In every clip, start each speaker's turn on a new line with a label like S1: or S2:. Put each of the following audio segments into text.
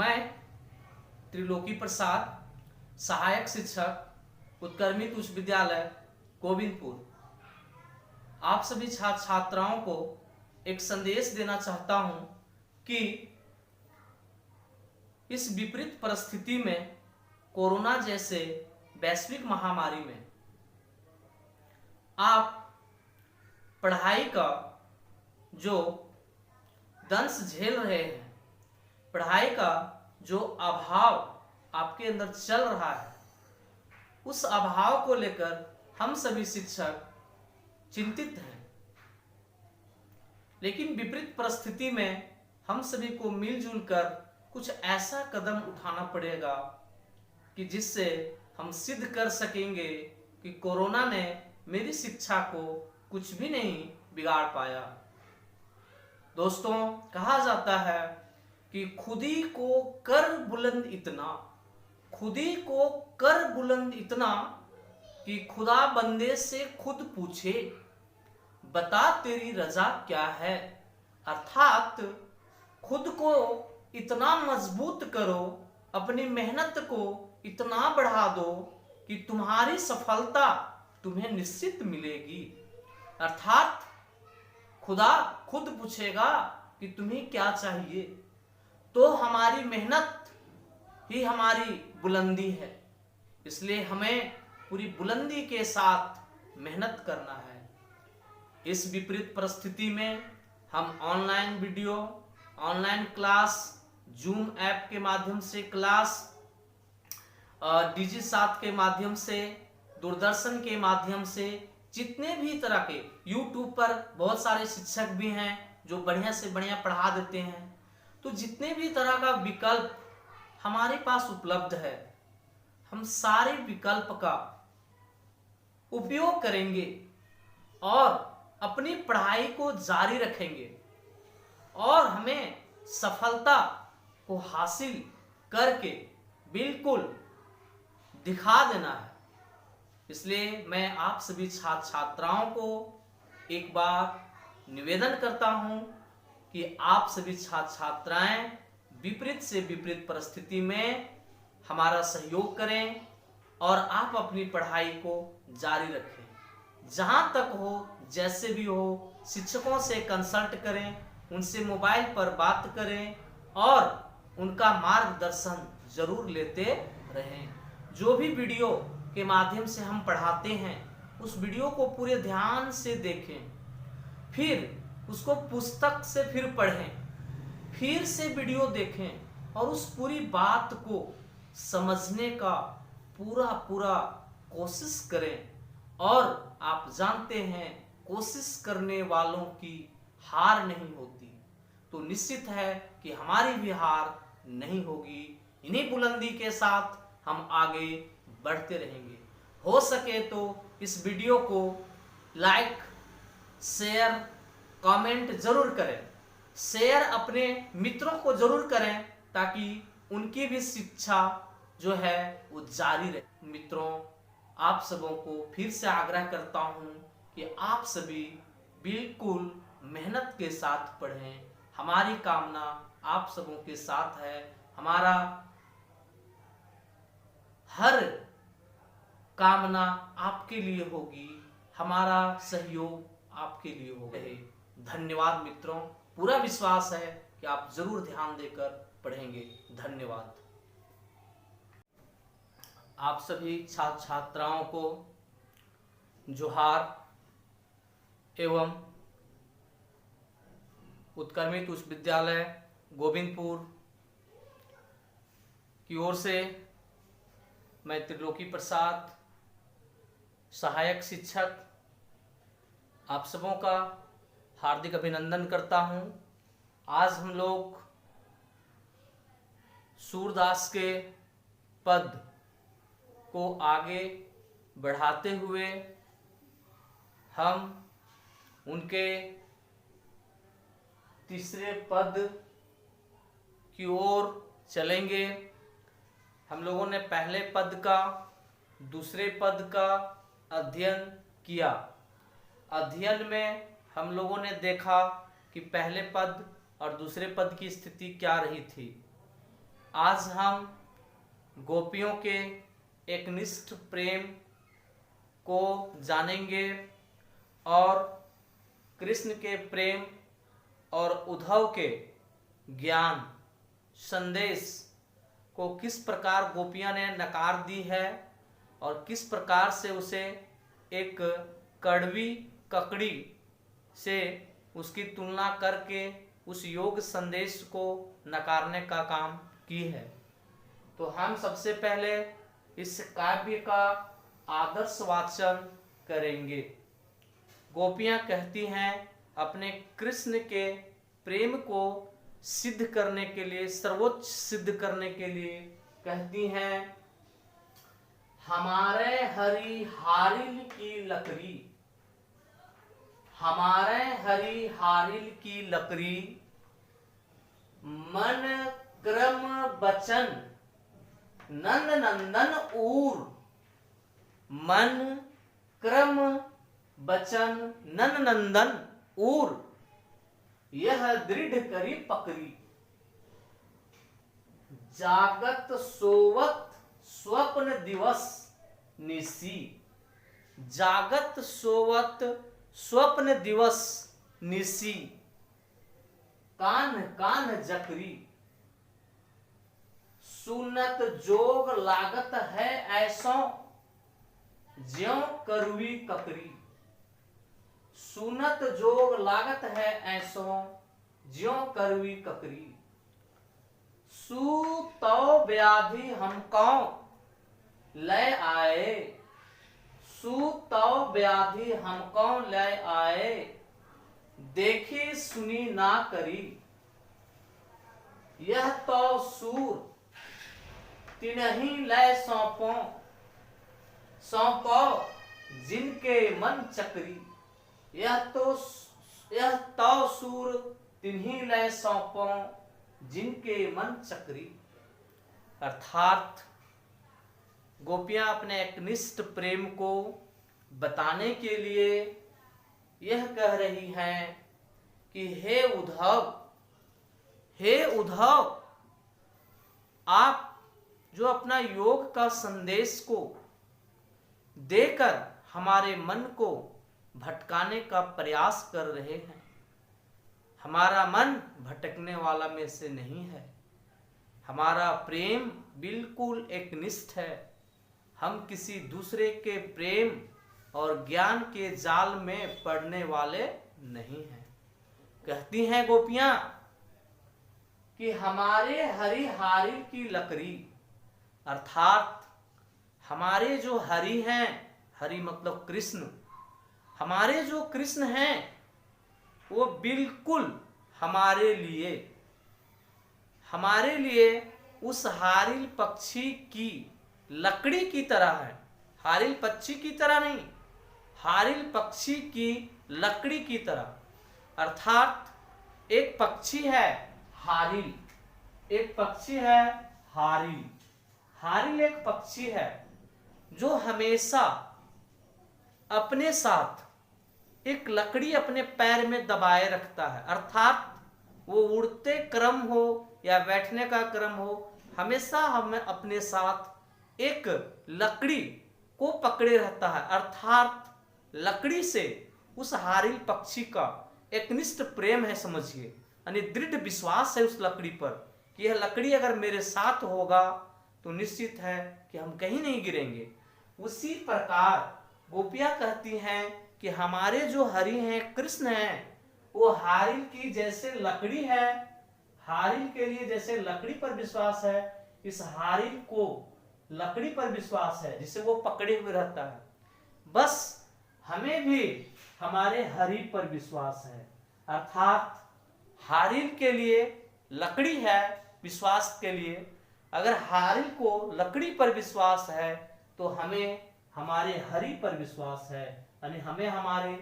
S1: मैं त्रिलोकी प्रसाद, सहायक शिक्षक, उत्क्रमित उच्च विद्यालय गोविंदपुर, आप सभी छात्र छात्राओं को एक संदेश देना चाहता हूं कि इस विपरीत परिस्थिति में, कोरोना जैसे वैश्विक महामारी में आप पढ़ाई का जो दंश झेल रहे हैं, पढ़ाई का जो अभाव आपके अंदर चल रहा है, उस अभाव को लेकर हम सभी शिक्षक चिंतित हैं। लेकिन विपरीत परिस्थिति में हम सभी को मिलजुल कर कुछ ऐसा कदम उठाना पड़ेगा कि जिससे हम सिद्ध कर सकेंगे कि कोरोना ने मेरी शिक्षा को कुछ भी नहीं बिगाड़ पाया। दोस्तों, कहा जाता है कि खुदी को कर बुलंद इतना, खुदी को कर बुलंद इतना कि खुदा बंदे से खुद पूछे, बता तेरी रजा क्या है। अर्थात खुद को इतना मजबूत करो, अपनी मेहनत को इतना बढ़ा दो कि तुम्हारी सफलता तुम्हें निश्चित मिलेगी। अर्थात खुदा खुद पूछेगा कि तुम्हें क्या चाहिए, तो हमारी मेहनत ही हमारी बुलंदी है। इसलिए हमें पूरी बुलंदी के साथ मेहनत करना है। इस विपरीत परिस्थिति में हम online video, online class, zoom app के माध्यम से क्लास, डिजी साथ के माध्यम से, दूरदर्शन के माध्यम से, जितने भी तरह के यूट्यूब पर बहुत सारे शिक्षक भी हैं जो बढ़िया से बढ़िया पढ़ा देते हैं। तो जितने भी तरह का विकल्प हमारे पास उपलब्ध है, हम सारे विकल्प का उपयोग करेंगे और अपनी पढ़ाई को जारी रखेंगे और हमें सफलता को हासिल करके बिल्कुल दिखा देना है। इसलिए मैं आप सभी छात्र छात्राओं को एक बार निवेदन करता हूं कि आप सभी छात्र छात्राएं विपरीत से विपरीत परिस्थिति में हमारा सहयोग करें और आप अपनी पढ़ाई को जारी रखें। जहां तक हो, जैसे भी हो, शिक्षकों से कंसल्ट करें, उनसे मोबाइल पर बात करें और उनका मार्गदर्शन जरूर लेते रहें। जो भी वीडियो के माध्यम से हम पढ़ाते हैं, उस वीडियो को पूरे ध्यान से देखें, फिर उसको पुस्तक से फिर पढ़ें, फिर से वीडियो देखें और उस पूरी बात को समझने का पूरा कोशिश करें। और आप जानते हैं, कोशिश करने वालों की हार नहीं होती। तो निश्चित है कि हमारी भी हार नहीं होगी। इन्हीं बुलंदी के साथ हम आगे बढ़ते रहेंगे। हो सके तो इस वीडियो को लाइक, शेयर, कमेंट जरूर करें। शेयर अपने मित्रों को जरूर करें ताकि उनकी भी शिक्षा जो है वो जारी रहे। मित्रों, आप सबों को फिर से आग्रह करता हूं कि आप सभी बिल्कुल मेहनत के साथ पढ़ें। हमारी कामना आप सबों के साथ है। हमारा हर कामना आपके लिए होगी, हमारा सहयोग आपके लिए होगा। धन्यवाद मित्रों, पूरा विश्वास है कि आप जरूर ध्यान देकर पढ़ेंगे। धन्यवाद। आप सभी छात्र छात्राओं को जोहार एवं उत्क्रमित उच्च विद्यालय गोविंदपुर की ओर से मैं त्रिलोकी प्रसाद, सहायक शिक्षक, आप सबों का हार्दिक अभिनंदन करता हूं। आज हम लोग सूरदास के पद को आगे बढ़ाते हुए हम उनके तीसरे पद की ओर चलेंगे। हम लोगों ने पहले पद का, दूसरे पद का अध्ययन किया। अध्ययन में हम लोगों ने देखा कि पहले पद और दूसरे पद की स्थिति क्या रही थी। आज हम गोपियों के एकनिष्ठ प्रेम को जानेंगे और कृष्ण के प्रेम और उद्धव के ज्ञान संदेश को किस प्रकार गोपियां ने नकार दी है और किस प्रकार से उसे एक कड़वी ककड़ी से उसकी तुलना करके उस योग संदेश को नकारने का काम की है। तो हम सबसे पहले इस काव्य का आदर्श वाचन करेंगे। गोपियां कहती हैं अपने कृष्ण के प्रेम को सिद्ध करने के लिए, सर्वोच्च सिद्ध करने के लिए कहती हैं, हमारे हरि हारिल की लकड़ी, हमारे हरि हारिल की लकड़ी, मन क्रम बचन नंद नंदन ऊर, मन क्रम बचन नंद नंदन ऊर, यह दृढ़ करी पकड़ी, जागत सोवत स्वप्न दिवस निसी, जागत सोवत स्वप्न दिवस निसी, कान कान जकरी, सुनत जोग लागत है ऐसो ज्यों करुवी ककरी, सुनत जोग लागत है ऐसो ज्यों करुवी ककरी, सुतो व्याधि हमको ले आए, सुतो व्याधि हमको ले आए, देखी सुनी ना करी, यह तो सूर तिन्हीं ले सौंपो, सौंपो जिनके मन चक्री, यह तो सूर तिन्हीं ले सौंपो जिनके मन चक्री। अर्थात गोपियां अपने एकनिष्ठ प्रेम को बताने के लिए यह कह रही हैं कि हे उद्धव, हे उद्धव, आप जो अपना योग का संदेश को देकर हमारे मन को भटकाने का प्रयास कर रहे हैं, हमारा मन भटकने वाला में से नहीं है, हमारा प्रेम बिल्कुल एकनिष्ठ है, हम किसी दूसरे के प्रेम और ज्ञान के जाल में पड़ने वाले नहीं हैं। कहती हैं गोपियां कि हमारे हरि हारी की लकड़ी, अर्थात हमारे जो हरि हैं, हरि मतलब कृष्ण, हमारे जो कृष्ण हैं वो बिल्कुल हमारे लिए उस हारिल पक्षी की लकड़ी की तरह है। हारिल पक्षी की तरह नहीं, हारिल पक्षी की लकड़ी की तरह। अर्थात एक पक्षी है हारिल, एक पक्षी है हारिल। हारिल एक पक्षी है जो हमेशा अपने साथ एक लकड़ी अपने पैर में दबाए रखता है। अर्थात वो उड़ते क्रम हो या बैठने का क्रम हो, हमेशा हमें अपने साथ एक लकड़ी को पकड़े रहता है। अर्थात लकड़ी से उस हारिल पक्षी का एकनिष्ठ प्रेम है, समझिए, यानी दृढ़ विश्वास है उस लकड़ी पर कि यह लकड़ी अगर मेरे साथ होगा तो निश्चित है कि हम कहीं नहीं गिरेंगे। उसी प्रकार गोपियां कहती हैं कि हमारे जो हरि हैं, कृष्ण हैं, वो हारिल की जैसे लकड़ी है, हारिल के लिए जैसे लकड़ी पर विश्वास है, इस हारिल को लकड़ी पर विश्वास है जिसे वो पकड़े हुए रहता है। बस हमें भी हमारे हरि पर विश्वास है। अर्थात हारिल के लिए लकड़ी है विश्वास के लिए, अगर हारिल को लकड़ी पर विश्वास है तो हमें हमारे हरि पर विश्वास है, यानी हमें हमारे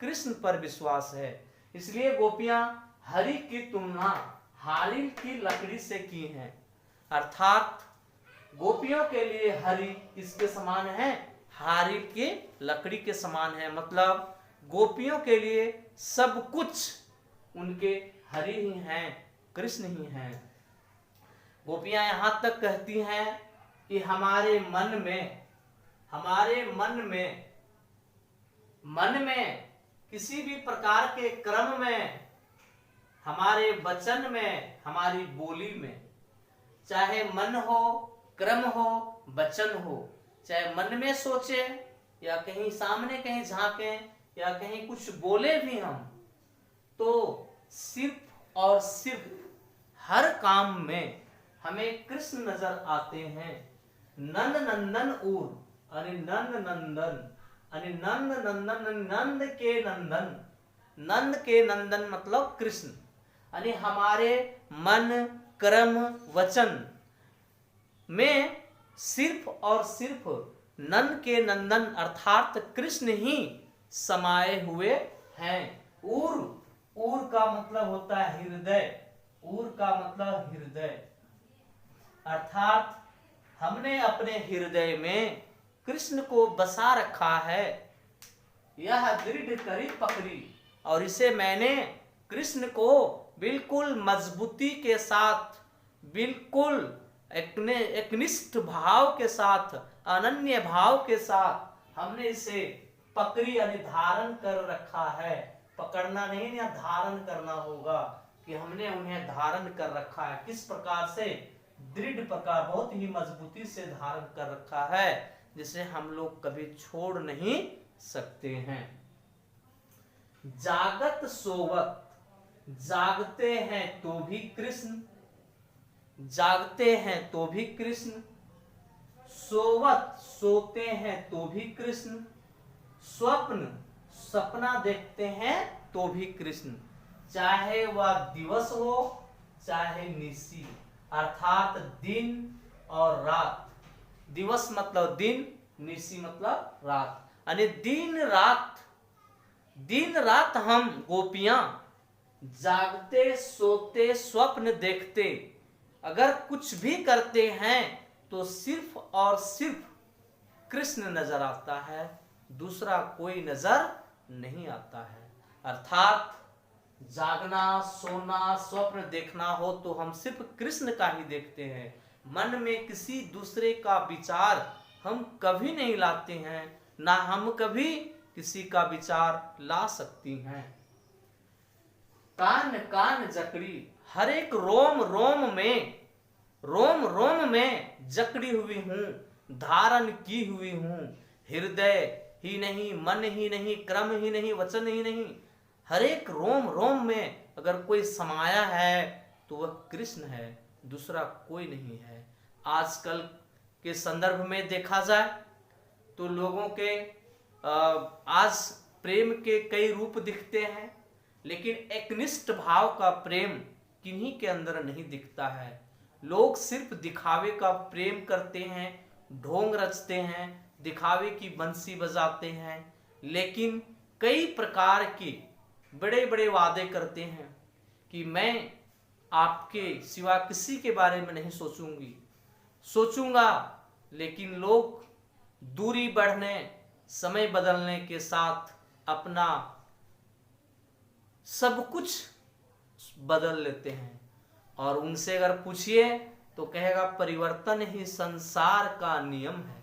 S1: कृष्ण पर विश्वास है। इसलिए गोपियां हरि की तुलना हारिल की लकड़ी से की है। अर्थात गोपियों के लिए हरि किसके समान है? हारिल के लकड़ी के समान है। मतलब गोपियों के लिए सब कुछ उनके हरि ही हैं, कृष्ण ही हैं। गोपियां यहां तक कहती हैं कि हमारे मन में किसी भी प्रकार के क्रम में, हमारे वचन में, हमारी बोली में, चाहे मन हो, क्रम हो, वचन हो, चाहे मन में सोचे या कहीं सामने कहीं झांके या कहीं कुछ बोले भी हम, तो सिर्फ और सिर्फ हर काम में हमें कृष्ण नजर आते हैं। नंद नंदन उर, यानी नंद नंदन, यानी नंद नंदन, नंद के नंदन, नंद के नंदन मतलब कृष्ण, यानी हमारे मन, क्रम, वचन में सिर्फ और सिर्फ नंद के नंदन अर्थात कृष्ण ही समाये हुए हैं। उर, उर का मतलब होता है हृदय, उर का मतलब हृदय, अर्थात हमने अपने हृदय में कृष्ण को बसा रखा है। यह दृढ़ करी पकड़ी, और इसे मैंने कृष्ण को बिल्कुल मजबूती के साथ, बिल्कुल एकनिष्ठ भाव के साथ, अनन्य भाव के साथ हमने इसे पकड़ी यानी धारण कर रखा है। पकड़ना नहीं, या धारण करना होगा कि हमने उन्हें धारण कर रखा है। किस प्रकार से? दृढ़ प्रकार, बहुत ही मजबूती से धारण कर रखा है, जिसे हम लोग कभी छोड़ नहीं सकते हैं। जागत सोवत, जागते हैं तो भी कृष्ण, जागते हैं तो भी कृष्ण, सोवत सोते हैं तो भी कृष्ण, स्वप्न सपना देखते हैं तो भी कृष्ण, चाहे वह दिवस हो चाहे निशी, अर्थात दिन और रात। दिवस मतलब दिन, निशी मतलब रात, यानी दिन रात हम गोपियां जागते सोते स्वप्न देखते अगर कुछ भी करते हैं तो सिर्फ और सिर्फ कृष्ण नजर आता है, दूसरा कोई नजर नहीं आता है। अर्थात जागना, सोना, स्वप्न देखना हो तो हम सिर्फ कृष्ण का ही देखते हैं। मन में किसी दूसरे का विचार हम कभी नहीं लाते हैं, ना हम कभी किसी का विचार ला सकती हैं। कान कान जकड़ी, हर एक रोम रोम में जकड़ी हुई हूं, धारण की हुई हूं। हृदय ही नहीं, मन ही नहीं, क्रम ही नहीं, वचन ही नहीं, हर एक रोम में अगर कोई समाया है तो वह कृष्ण है, दूसरा कोई नहीं है। आजकल के संदर्भ में देखा जाए तो लोगों के आज प्रेम के कई रूप दिखते हैं, लेकिन एकनिष्ठ भाव का प्रेम किन्हीं के अंदर नहीं दिखता है। लोग सिर्फ दिखावे का प्रेम करते हैं, ढोंग रचते हैं, दिखावे की बंसी बजाते हैं, लेकिन कई प्रकार के बड़े बड़े वादे करते हैं कि मैं आपके सिवा किसी के बारे में नहीं सोचूंगा, लेकिन लोग दूरी बढ़ने, समय बदलने के साथ अपना सब कुछ बदल लेते हैं। और उनसे अगर पूछिए तो कहेगा परिवर्तन ही संसार का नियम है,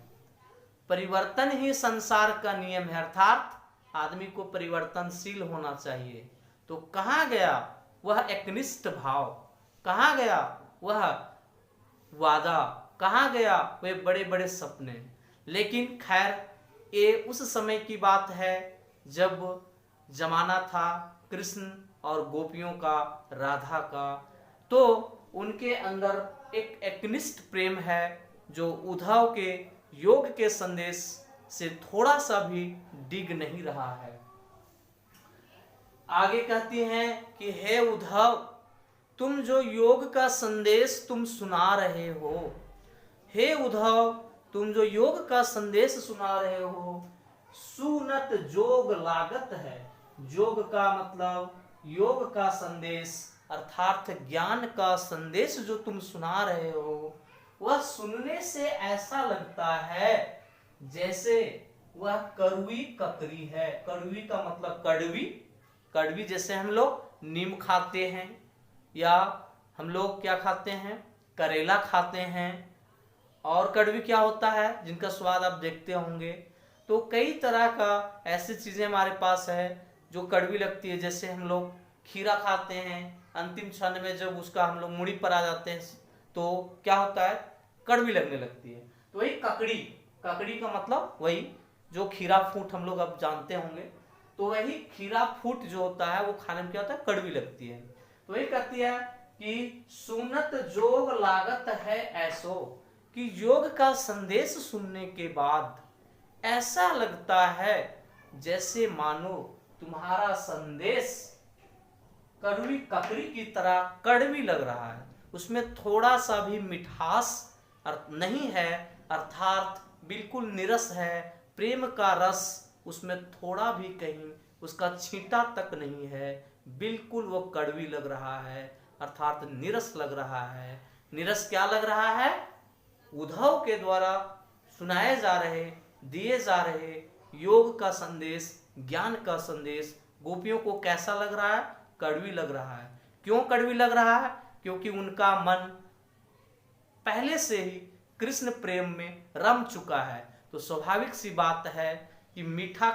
S1: परिवर्तन ही संसार का नियम है, अर्थात आदमी को परिवर्तनशील होना चाहिए। तो कहाँ गया वह एकनिष्ठ भाव, कहाँ गया वह वादा, कहाँ गया वे बड़े बड़े सपने। लेकिन खैर ये उस समय की बात है जब जमाना था कृष्ण और गोपियों का, राधा का, तो उनके अंदर एक एकनिष्ठ प्रेम है जो उद्धव के योग के संदेश से थोड़ा सा भी डिग नहीं रहा है। आगे कहती हैं कि हे उद्धव, तुम जो योग का संदेश तुम सुना रहे हो, हे उद्धव तुम जो योग का संदेश सुना रहे हो, सुनत जोग लागत है। जोग का मतलब योग का संदेश, अर्थात ज्ञान का संदेश जो तुम सुना रहे हो, वह सुनने से ऐसा लगता है जैसे वह कड़वी ककरी है। कड़वी का मतलब कड़वी, कड़वी जैसे हम लोग नीम खाते हैं, या हम लोग क्या खाते हैं, करेला खाते हैं। और कड़वी क्या होता है जिनका स्वाद आप देखते होंगे। तो कई तरह का ऐसी चीजें हमारे पास है जो कड़वी लगती है। जैसे हम लोग खीरा खाते हैं, अंतिम क्षण में जब उसका हम लोग मुड़ी पर आ जाते हैं तो क्या होता है, कड़वी लगने लगती है। तो वही ककड़ी, ककड़ी का मतलब वही जो खीरा फूट हम लोग अब जानते होंगे, तो वही खीरा फूट जो होता है वो खाने में क्या होता है, कड़वी लगती है। तो वही कहती है कि सुनत जोग लागत है ऐसो, कि योग का संदेश सुनने के बाद ऐसा लगता है जैसे मानो तुम्हारा संदेश कड़वी ककड़ी की तरह कड़वी लग रहा है, उसमें थोड़ा सा भी मिठास नहीं है, अर्थात बिल्कुल निरस है, प्रेम का रस उसमें थोड़ा भी कहीं उसका छींटा तक नहीं है, बिल्कुल वो कड़वी लग रहा है, अर्थात निरस लग रहा है। निरस क्या लग रहा है, उद्धव के द्वारा सुनाए जा रहे, दिए जा रहे योग का संदेश, ज्ञान का संदेश गोपियों को कैसा लग रहा है, कड़वी लग रहा है। क्यों कड़वी लग रहा है, क्योंकि उनका मन पहले से ही कृष्ण प्रेम में रम चुका है। तो स्वाभाविक सी बात है कि मीठा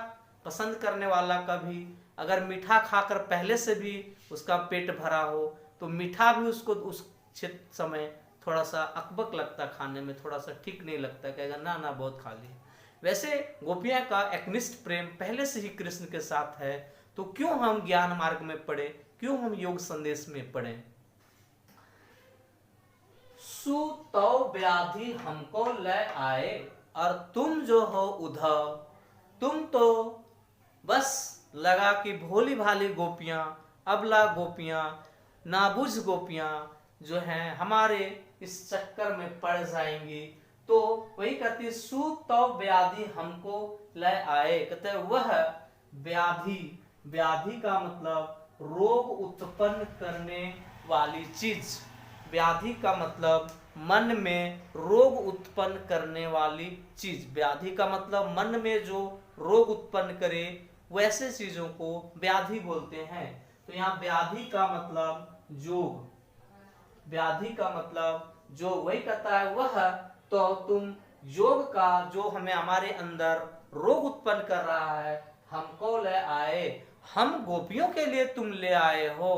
S1: पसंद करने वाला का भी अगर मीठा खाकर पहले से भी उसका पेट भरा हो तो मीठा भी उसको उस समय थोड़ा सा अकबक लगता, खाने में थोड़ा सा ठीक नहीं लगता, कहेगा ना ना बहुत खा लिया। वैसे गोपियां का एकनिष्ठ प्रेम पहले से ही कृष्ण के साथ है, तो क्यों हम ज्ञान मार्ग में पढ़े, क्यों हम योग संदेश में पढ़े। सुतौ व्याधि हमको ले आए, और तुम जो हो उद्धव, तुम तो बस लगा कि भोली भाली गोपियां, अबला गोपियां, नाबुझ गोपियां जो हैं हमारे इस चक्कर में पड़ जाएंगी। तो वही कहती सुतौ व्याधि हमको ले आए, कहते वह व्याधि, व्याधि का मतलब रोग उत्पन्न करने वाली चीज, व्याधि का मतलब मन में रोग उत्पन्न करने वाली चीज, व्याधि का मतलब मन में जो रोग उत्पन्न करे वैसे चीजों को व्याधि बोलते हैं। तो यहाँ व्याधि का मतलब जोग, व्याधि का मतलब जो, वही कहता है वह तो तुम योग का जो हमें हमारे अंदर रोग उत्पन्न कर रहा है हमको ले आए, हम गोपियों के लिए तुम ले आए हो।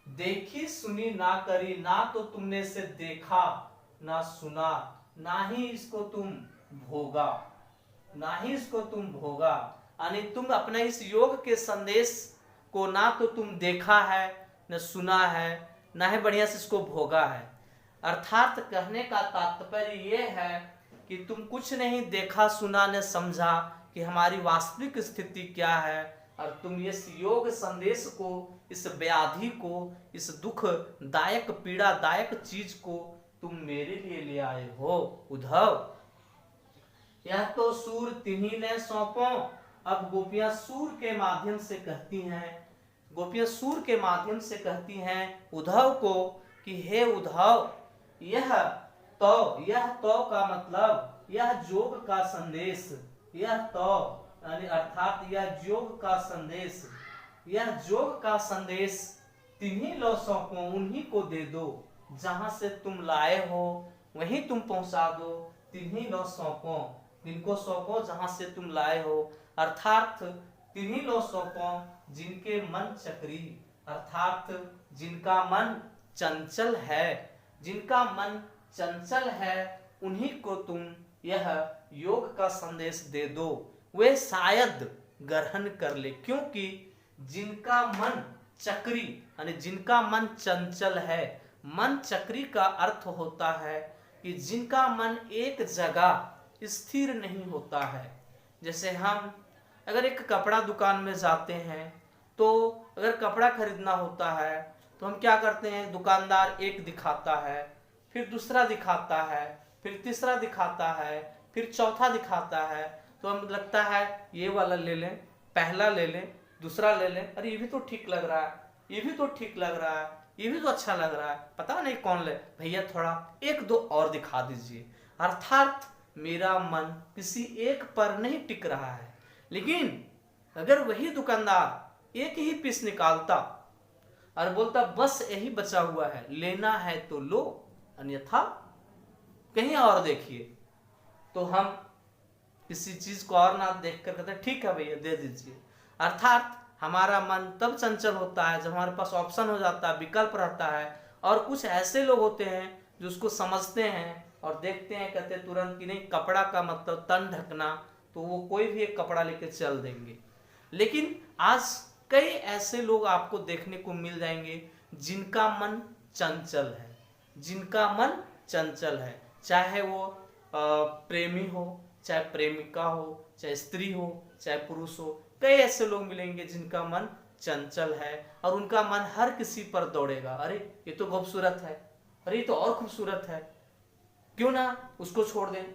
S1: देखी सुनी ना करी, ना तो तुमने इसे देखा ना सुना, ना ही इसको तुम भोगा, ना ही इसको तुम भोगा, यानी तुम अपने इस योग के संदेश को ना तो तुम देखा है न सुना है, ना ही बढ़िया से इसको भोगा है। अर्थात कहने का तात्पर्य यह है कि तुम कुछ नहीं देखा सुना न समझा कि हमारी वास्तविक स्थिति क्या है, और तुम इस योग संदेश को, इस व्याधि को, इस दुखदायक पीड़ादायक चीज को तुम मेरे लिए ले आए हो उद्धव। यह तो सूर तिन्हीं ने सौंपो। अब गोपियां सूर के माध्यम से कहती हैं, गोपियां सूर के माध्यम से कहती हैं उद्धव को कि हे उद्धव, यह तो का मतलब यह योग का संदेश, यह तो यानी अर्थात यह योग का संदेश, यह योग का संदेश तिन्हीं लो सौंपो, उन्हीं को दे दो, जहां से तुम लाए हो वहीं तुम पहुंचा दो, तिन्हीं लो सौंपो, जिनको सौंपो जहां से तुम लाए हो, अर्थात तिन्हीं लो सौंपो जिनके मन चक्री, अर्थात जिनका मन चंचल है, जिनका मन चंचल है उन्हीं को तुम यह योग का संदेश दे दो, वे शायद ग्रहण कर ले। क्योंकि जिनका मन चक्री यानी जिनका मन चंचल है, मन चक्री का अर्थ होता है कि जिनका मन एक जगह स्थिर नहीं होता है। जैसे हम अगर एक कपड़ा दुकान में जाते हैं तो अगर कपड़ा खरीदना होता है तो हम क्या करते हैं, दुकानदार एक दिखाता है, फिर दूसरा दिखाता है, फिर तीसरा दिखाता है, फिर चौथा दिखाता है, तो हम लगता है ये वाला ले लें, पहला ले लें, दूसरा ले लें, अरे ये भी तो ठीक लग रहा है, ये भी तो ठीक लग रहा है, ये भी तो अच्छा लग रहा है, पता नहीं कौन ले, भैया थोड़ा एक दो और दिखा दीजिए। अर्थात मेरा मन किसी एक पर नहीं टिक रहा है। लेकिन अगर वही दुकानदार एक ही पीस निकालता और बोलता बस यही बचा हुआ है, लेना है तो लो, अन्यथा कहीं और देखिए। तो हम किसी चीज को और ना देख कर कहते हैं ठीक है भैया दे दीजिए। अर्थात हमारा मन तब चंचल होता है जब हमारे पास ऑप्शन हो जाता है, विकल्प रहता है। और कुछ ऐसे लोग होते हैं जो उसको समझते हैं और देखते हैं, कहते हैं तुरंत कि नहीं कपड़ा का मतलब तन ढकना, तो वो कोई भी एक कपड़ा लेके चल देंगे। लेकिन आज कई ऐसे लोग आपको देखने को मिल जाएंगे जिनका मन चंचल है, जिनका मन चंचल है, चाहे वो प्रेमी हो, चाहे प्रेमिका हो, चाहे स्त्री हो, चाहे पुरुष हो। कई ऐसे लोग मिलेंगे जिनका मन चंचल है और उनका मन हर किसी पर दौड़ेगा। अरे ये तो खूबसूरत है, अरे ये तो और खूबसूरत है, क्यों ना उसको छोड़ दें,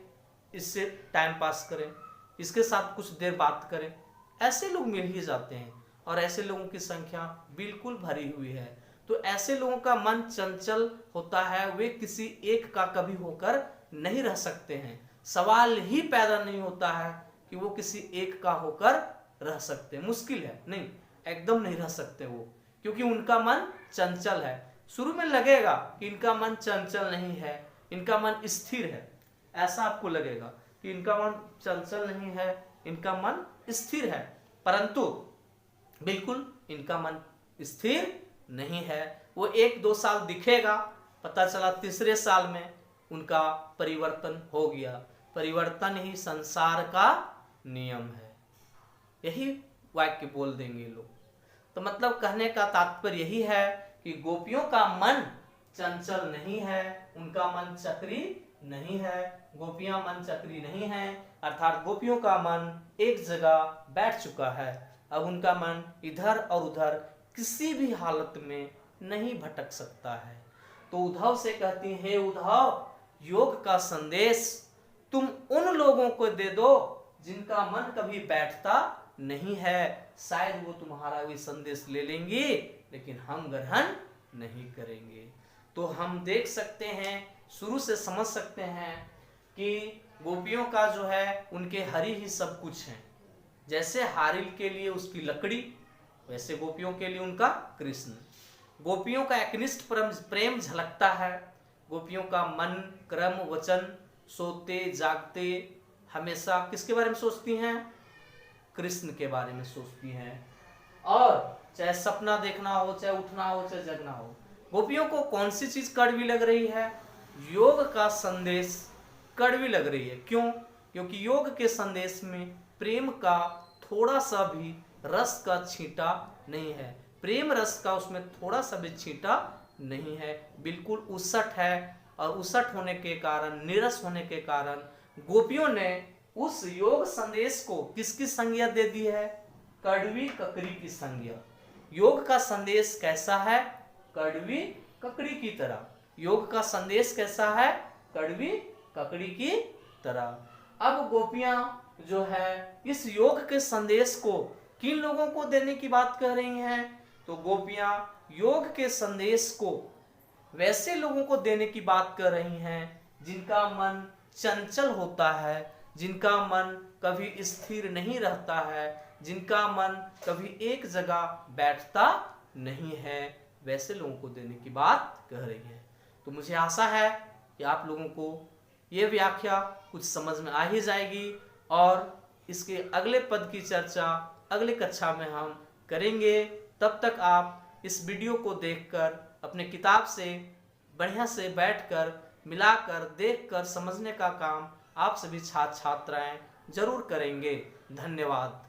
S1: इससे टाइम पास करें, इसके साथ कुछ देर बात करें। ऐसे लोग मिल ही जाते हैं और ऐसे लोगों की संख्या बिल्कुल भरी हुई है। तो ऐसे लोगों का मन चंचल होता है, वे किसी एक का कभी होकर नहीं रह सकते हैं। सवाल ही पैदा नहीं होता है कि वो किसी एक का होकर रह सकते हैं, मुश्किल है, नहीं एकदम नहीं रह सकते वो, क्योंकि उनका मन चंचल है। शुरू में लगेगा कि इनका मन चंचल नहीं है, इनका मन स्थिर है, ऐसा आपको लगेगा कि इनका मन चंचल नहीं है, इनका मन स्थिर है, परंतु बिल्कुल इनका मन स्थिर नहीं है। वो 1-2 साल दिखेगा, पता चला तीसरे साल में उनका परिवर्तन हो गया। परिवर्तन ही संसार का नियम है, यही वाक्य बोल देंगे लोग। तो मतलब कहने का तात्पर्य यही है कि गोपियों का मन चंचल नहीं है, उनका मन चक्री नहीं है, गोपियां मन चक्री नहीं है, अर्थात गोपियों का मन एक जगह बैठ चुका है। अब उनका मन इधर और उधर किसी भी हालत में नहीं भटक सकता है। तो उद्धव से कहती है, हे उद्धव, योग का संदेश तुम उन लोगों को दे दो जिनका मन कभी बैठता नहीं है, शायद वो तुम्हारा भी संदेश ले लेंगे, लेकिन हम ग्रहण नहीं करेंगे। तो हम देख सकते हैं, शुरू से समझ सकते हैं कि गोपियों का जो है उनके हरि ही सब कुछ है। जैसे हारिल के लिए उसकी लकड़ी, वैसे गोपियों के लिए उनका कृष्ण। गोपियों का एकनिष्ठ प्रेम झलकता है। गोपियों का मन, क्रम, वचन, सोते जागते हमेशा किसके बारे में सोचती हैं? कृष्ण के बारे में सोचती हैं। और चाहे सपना देखना हो, चाहे उठना हो, चाहे जगना हो, गोपियों को कौन सी चीज कड़वी लग रही है? योग का संदेश कड़वी लग रही है। क्यों? क्योंकि योग के संदेश में प्रेम का थोड़ा सा भी रस का छींटा नहीं है, प्रेम रस का उसमें थोड़ा सा भी छींटा नहीं है, बिल्कुल उसट है। और उसट होने के कारण, निरस होने के कारण गोपियों ने उस योग संदेश को किसकी संज्ञा दे दी है? कड़वी ककड़ी की संज्ञा। योग का संदेश कैसा है? कड़वी ककड़ी की तरह। योग का संदेश कैसा है? कड़वी ककड़ी की तरह। अब गोपियां जो है इस योग के संदेश को किन लोगों को देने की बात कर रही हैं? तो गोपियां योग के संदेश को वैसे लोगों को देने की बात कर रही हैं जिनका मन चंचल होता है, जिनका मन कभी स्थिर नहीं रहता है, जिनका मन कभी एक जगह बैठता नहीं है, वैसे लोगों को देने की बात कह रही है। तो मुझे आशा है कि आप लोगों को ये व्याख्या कुछ समझ में आ ही जाएगी और इसके अगले पद की चर्चा अगले कक्षा में हम करेंगे। तब तक आप इस वीडियो को देखकर अपने किताब से बढ़िया से बैठकर मिलाकर देखकर समझने का काम आप सभी छात्र छात्राएं जरूर करेंगे। धन्यवाद।